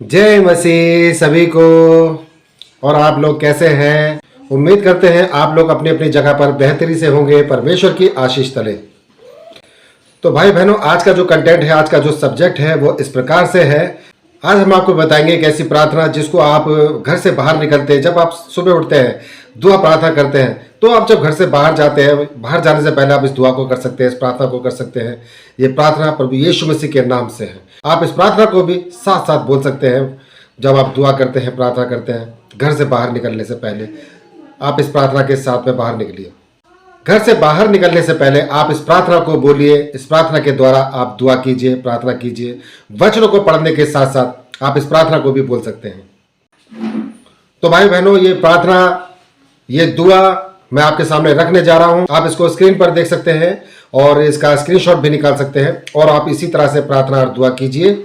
जय मसीह सभी को। और आप लोग कैसे हैं? उम्मीद करते हैं आप लोग अपनी अपनी जगह पर बेहतरी से होंगे। परमेश्वर की आशीष तले। तो भाई बहनों, आज का जो कंटेंट है, आज का जो सब्जेक्ट है वो इस प्रकार से है। आज हम आपको बताएंगे एक ऐसी प्रार्थना जिसको आप घर से बाहर निकलते हैं, जब आप सुबह उठते हैं दुआ प्रार्थना करते हैं, तो आप जब घर से बाहर जाते हैं, बाहर जाने से पहले आप इस दुआ को कर सकते हैं, इस प्रार्थना को कर सकते हैं। ये प्रार्थना प्रभु यीशु मसीह के नाम से है। आप इस प्रार्थना को भी साथ साथ बोल सकते हैं जब आप दुआ करते हैं, प्रार्थना करते हैं। घर से बाहर निकलने से पहले आप इस प्रार्थना के साथ में बाहर निकलिए। घर से बाहर निकलने से पहले आप इस प्रार्थना को बोलिए। इस प्रार्थना के द्वारा आप दुआ कीजिए, प्रार्थना कीजिए। वचनों को पढ़ने के साथ साथ आप इस प्रार्थना को भी बोल सकते हैं। तो भाई बहनों, ये प्रार्थना, ये दुआ मैं आपके सामने रखने जा रहा हूं। आप इसको स्क्रीन पर देख सकते हैं और इसका स्क्रीनशॉट भी निकाल सकते हैं। और आप इसी तरह से प्रार्थना और दुआ कीजिए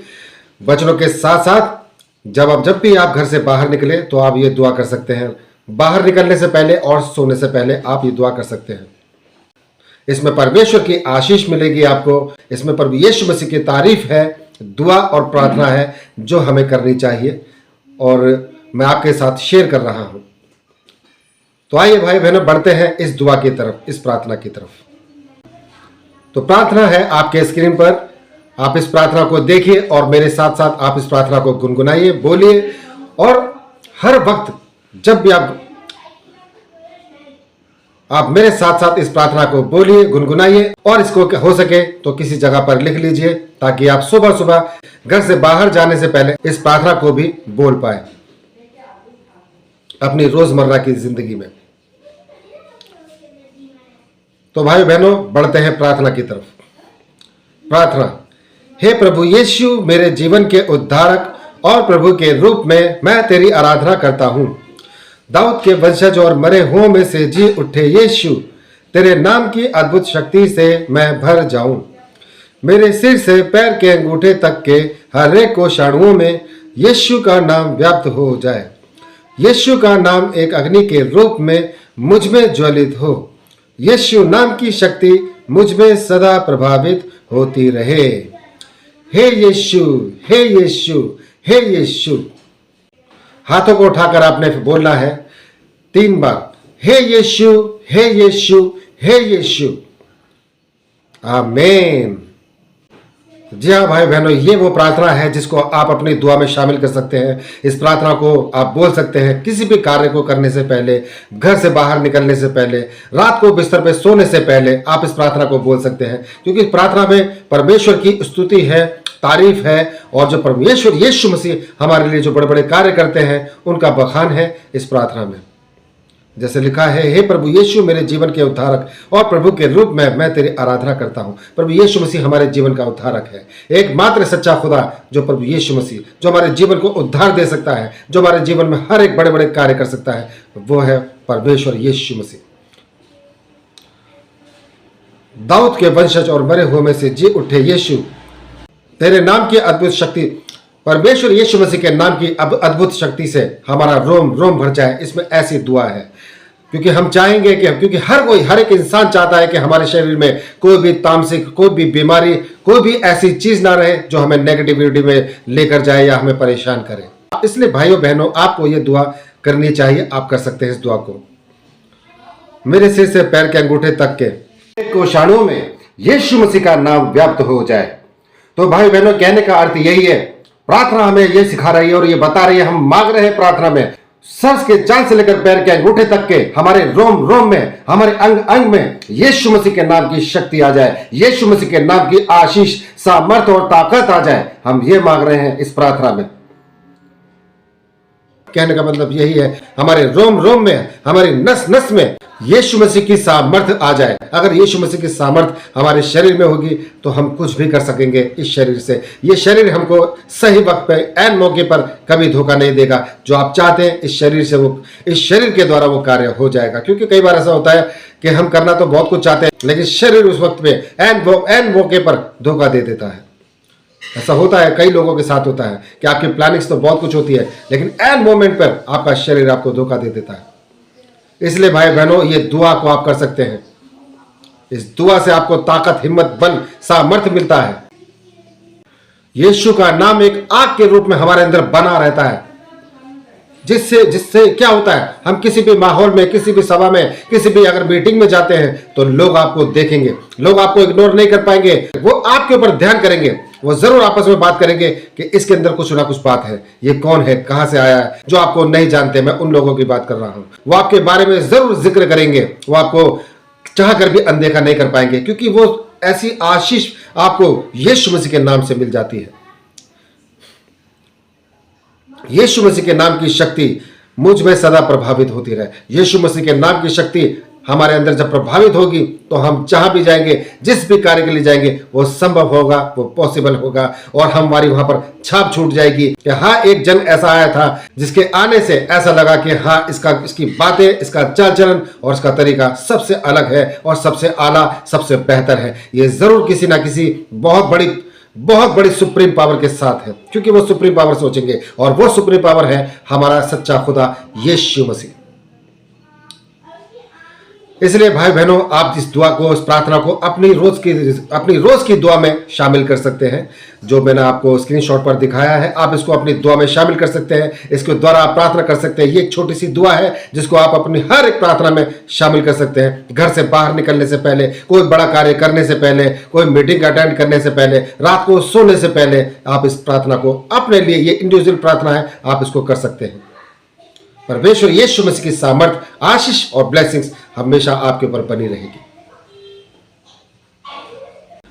वचनों के साथ साथ। जब भी आप घर से बाहर निकले तो आप ये दुआ कर सकते हैं। बाहर निकलने से पहले और सोने से पहले आप ये दुआ कर सकते हैं। इसमें परमेश्वर की आशीष मिलेगी आपको। इसमें प्रभु यीशु मसीह की तारीफ है, दुआ और प्रार्थना है जो हमें करनी चाहिए, और मैं आपके साथ शेयर कर रहा हूं। तो आइए भाई बहनों, बढ़ते हैं इस दुआ की तरफ, इस प्रार्थना की तरफ। तो प्रार्थना है आपके स्क्रीन पर। आप इस प्रार्थना को देखिए और मेरे साथ साथ आप इस प्रार्थना को गुनगुनाइए, बोलिए। और हर वक्त जब भी आप मेरे साथ साथ इस प्रार्थना को बोलिए, गुनगुनाइए। और इसको हो सके तो किसी जगह पर लिख लीजिए, ताकि आप सुबह सुबह घर से बाहर जाने से पहले इस प्रार्थना को भी बोल पाए अपनी रोजमर्रा की जिंदगी में। तो भाई बहनों, बढ़ते हैं प्रार्थना की तरफ। प्रार्थना। हे प्रभु यीशु, मेरे जीवन के उद्धारक और प्रभु के रूप में मैं तेरी आराधना करता हूं। दाऊद के वंशज और मरे हुओं में से जी उठे यीशु, तेरे नाम की अद्भुत शक्ति से मैं भर जाऊं। मेरे सिर से पैर के अंगूठे तक के हर एक कोषाणुओं में यीशु का नाम व्याप्त हो जाए। यीशु का नाम एक अग्नि के रूप में मुझ में ज्वलित हो। यीशु नाम की शक्ति मुझ में सदा प्रभावित होती रहे। हे यीशु, हे यीशु, हे यीशु। हाथों को उठाकर आपने बोलना है 3 बार, हे यीशु, हे यीशु, हे यीशु। आमीन। जी हाँ भाई बहनों, ये वो प्रार्थना है जिसको आप अपनी दुआ में शामिल कर सकते हैं। इस प्रार्थना को आप बोल सकते हैं किसी भी कार्य को करने से पहले, घर से बाहर निकलने से पहले, रात को बिस्तर पे सोने से पहले आप इस प्रार्थना को बोल सकते हैं। क्योंकि इस प्रार्थना में परमेश्वर की स्तुति है, तारीफ है, और जो परमेश्वर यीशु मसीह हमारे लिए जो बड़े बड़े कार्य करते हैं उनका बखान है इस प्रार्थना में। जैसे लिखा है, हे प्रभु यीशु, मेरे जीवन के उद्धारक और प्रभु के रूप में मैं तेरी आराधना करता हूं। प्रभु यीशु मसीह हमारे जीवन का उद्धारक है। एकमात्र सच्चा खुदा जो प्रभु यीशु मसीह, जो हमारे जीवन को उद्धार दे सकता है, जो हमारे जीवन में हर एक बड़े बड़े कार्य कर सकता है, वो है परमेश्वर यीशु मसीह। दाऊद के वंशज और मरे हुए में से जी उठे यीशु, तेरे नाम की अद्भुत शक्ति, परमेश्वर यीशु मसीह के नाम की अद्भुत शक्ति से हमारा रोम रोम भर जाए। इसमें ऐसी दुआ है क्योंकि हम चाहेंगे कि, क्योंकि हर एक इंसान चाहता है कि हमारे शरीर में कोई भी तामसिक, कोई भी बीमारी, कोई भी ऐसी चीज ना रहे जो हमें नेगेटिविटी में लेकर जाए या हमें परेशान करे। इसलिए भाइयों बहनों, आपको ये दुआ करनी चाहिए। आप कर सकते हैं इस दुआ को। मेरे सिर से पैर के अंगूठे तक के कोषाणुओं में यीशु मसीह का नाम व्याप्त हो जाए। तो भाई बहनों, कहने का अर्थ यही है। प्रार्थना हमें यह सिखा रही है और ये बता रही है, हम मांग रहे हैं प्रार्थना में सर के चांद से लेकर पैर के अंगूठे तक के हमारे रोम रोम में, हमारे अंग अंग में यीशु मसीह के नाम की शक्ति आ जाए। यीशु मसीह के नाम की आशीष, सामर्थ और ताकत आ जाए। हम ये मांग रहे हैं इस प्रार्थना में। कहने का मतलब यही है, हमारे रोम रोम में, हमारी नस नस में यीशु मसीह की सामर्थ आ जाए। अगर यीशु मसीह की सामर्थ हमारे शरीर में होगी तो हम कुछ भी कर सकेंगे इस शरीर से। ये शरीर हमको सही वक्त पे, ऐन मौके पर कभी धोखा नहीं देगा। जो आप चाहते हैं इस शरीर से, वो इस शरीर के द्वारा वो कार्य हो जाएगा। क्योंकि कई बार ऐसा होता है कि हम करना तो बहुत कुछ चाहते हैं, लेकिन शरीर उस वक्त पे ऐन मौके पर धोखा दे देता है। ऐसा होता है, कई लोगों के साथ होता है कि आपकी प्लानिंग्स तो बहुत कुछ होती है, लेकिन एन मोमेंट पर आपका शरीर आपको धोखा दे देता है। इसलिए भाई बहनों, ये दुआ को आप कर सकते हैं। इस दुआ से आपको ताकत, हिम्मत, बल, सामर्थ्य मिलता है। यीशु का नाम एक आग के रूप में हमारे अंदर बना रहता है, जिससे जिससे क्या होता है, हम किसी भी माहौल में, किसी भी सभा में, किसी भी अगर मीटिंग में जाते हैं तो लोग आपको देखेंगे, लोग आपको इग्नोर नहीं कर पाएंगे, वो आपके ऊपर ध्यान करेंगे, वो जरूर आपस में बात करेंगे कि इसके अंदर कुछ ना कुछ बात है, ये कौन है, कहां से आया है, जो आपको नहीं जानते। मैं उन लोगों की बात कर रहा हूं, वो आपके बारे में जरूर जिक्र करेंगे, वो आपको चाह कर भी अनदेखा नहीं कर पाएंगे, क्योंकि वो ऐसी आशीष आपको यीशु मसीह के नाम से मिल जाती है। यीशु मसीह के नाम की शक्ति मुझ में सदा प्रभावित होती रहे। यीशु मसीह के नाम की शक्ति हमारे अंदर जब प्रभावित होगी तो हम जहां भी जाएंगे, जिस भी कार्य के लिए जाएंगे, वो संभव होगा, वो पॉसिबल होगा, और हमारी वहां पर छाप छूट जाएगी कि हाँ, एक जन ऐसा आया था जिसके आने से ऐसा लगा कि हाँ, इसकी बातें, इसका चाल चलन और इसका तरीका सबसे अलग है और सबसे आला, सबसे बेहतर है। ये जरूर किसी ना किसी बहुत बड़ी सुप्रीम पावर के साथ है, क्योंकि वो सुप्रीम पावर सोचेंगे, और वो सुप्रीम पावर है हमारा सच्चा खुदा यीशु मसीह। इसलिए भाई बहनों, आप इस दुआ को, इस प्रार्थना को अपनी रोज की दुआ में शामिल कर सकते हैं। जो मैंने आपको स्क्रीनशॉट पर दिखाया है, आप इसको अपनी दुआ में शामिल कर सकते हैं। इसके द्वारा आप प्रार्थना कर सकते हैं। ये एक छोटी सी दुआ है जिसको आप अपनी हर एक प्रार्थना में शामिल कर सकते हैं। घर से बाहर निकलने से पहले, कोई बड़ा कार्य करने से पहले, कोई मीटिंग अटेंड करने से पहले, रात को सोने से पहले, आप इस प्रार्थना को अपने लिए, ये इंडिविजुअल प्रार्थना है, आप इसको कर सकते हैं। परमेश्वर यीशु मसीह की सामर्थ, आशीष और ब्लेसिंग्स हमेशा आपके ऊपर बनी रहेगी।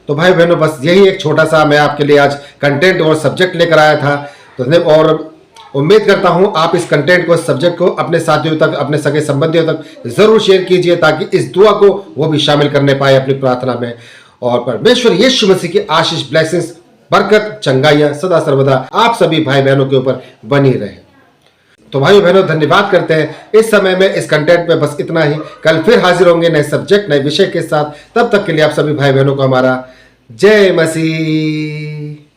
तो भाई बहनों, बस यही एक छोटा सा मैं आपके लिए आज कंटेंट और सब्जेक्ट लेकर आया था। तो और उम्मीद करता हूं आप इस कंटेंट को, सब्जेक्ट को अपने साथियों तक, अपने सगे संबंधियों तक जरूर शेयर कीजिए, ताकि इस दुआ को वो भी शामिल करने पाए अपनी प्रार्थना में। और परमेश्वर यीशु मसीह की आशीष, ब्लेसिंग्स, बरकत, चंगाइयां सदा सर्वदा आप सभी भाई बहनों के ऊपर बनी रहे। तो भाई बहनों, धन्यवाद करते हैं। इस समय में इस कंटेंट में बस इतना ही। कल फिर हाजिर होंगे नए सब्जेक्ट, नए विषय के साथ। तब तक के लिए आप सभी भाई बहनों को हमारा जय मसीह।